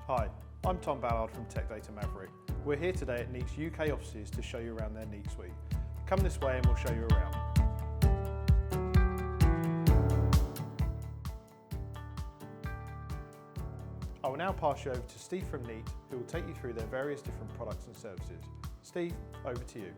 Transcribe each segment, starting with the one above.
Hi, I'm Tom Ballard from Tech Data Maverick. We're here today at Neat's UK offices to show you around their Neat Suite. Come this way and we'll show you around. I will now pass you over to Steve from Neat, who will take you through their various different products and services. Steve, over to you.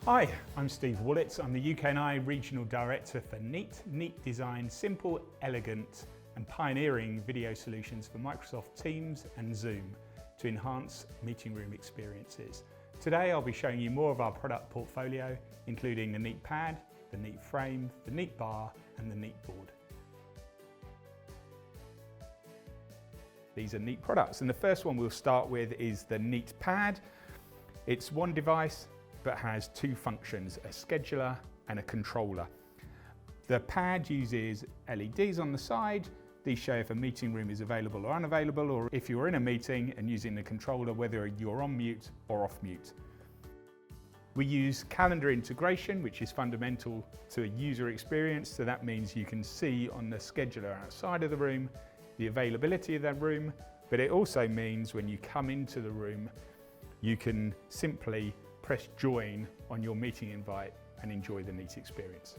Hi, I'm Steve Woolitz. I'm the UK&I Regional Director for Neat. Neat designs simple, elegant and pioneering video solutions for Microsoft Teams and Zoom to enhance meeting room experiences. Today I'll be showing you more of our product portfolio, including the Neat Pad, the Neat Frame, the Neat Bar and the Neat Board. These are Neat products, and the first one we'll start with is the Neat Pad. It's one device but has two functions, a scheduler and a controller. The pad uses LEDs on the side. These show if a meeting room is available or unavailable, or if you're in a meeting and using the controller, whether you're on mute or off mute. We use calendar integration, which is fundamental to a user experience. So that means you can see on the scheduler outside of the room the availability of that room, but it also means when you come into the room, you can simply press join on your meeting invite and enjoy the Neat experience.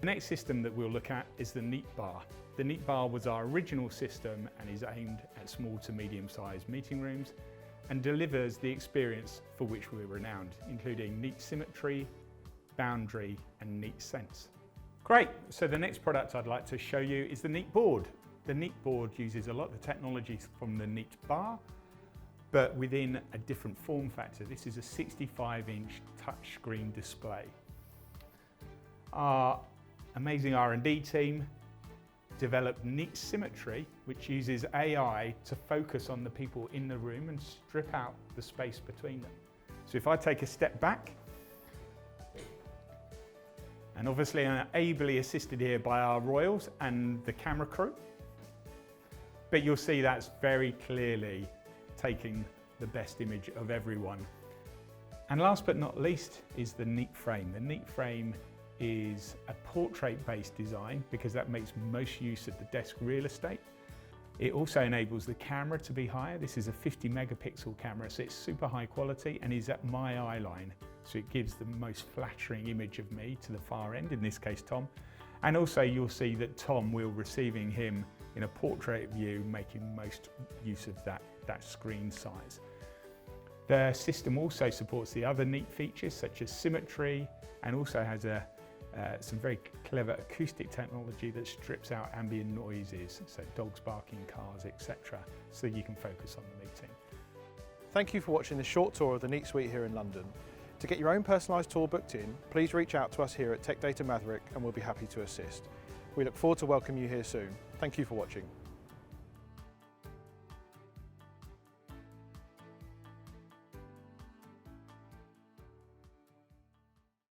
The next system that we'll look at is the Neat Bar. The Neat Bar was our original system and is aimed at small to medium-sized meeting rooms and delivers the experience for which we're renowned, including Neat Symmetry, Boundary and Neat Sense. Great, so the next product I'd like to show you is the Neat Board. The Neat Board uses a lot of the technologies from the Neat Bar, but within a different form factor. This is a 65-inch touchscreen display. Our amazing R&D team developed Neat Symmetry, which uses AI to focus on the people in the room and strip out the space between them. So if I take a step back, and obviously I'm ably assisted here by our royals and the camera crew, but you'll see that's very clearly taking the best image of everyone. And last but not least is the Neat Frame. The Neat Frame is a portrait-based design because that makes most use of the desk real estate. It also enables the camera to be higher. This is a 50 megapixel camera, so it's super high quality and is at my eye line. So it gives the most flattering image of me to the far end, in this case Tom. And also you'll see that Tom will receiving him in a portrait view, making most use of that screen size. The system also supports the other Neat features such as symmetry and also has some very clever acoustic technology that strips out ambient noises, so dogs barking, cars, etc., so you can focus on the meeting. Thank you for watching this short tour of the Neat Suite here in London. To get your own personalised tour booked in, please reach out to us here at Tech Data Maverick and we'll be happy to assist. We look forward to welcoming you here soon. Thank you for watching.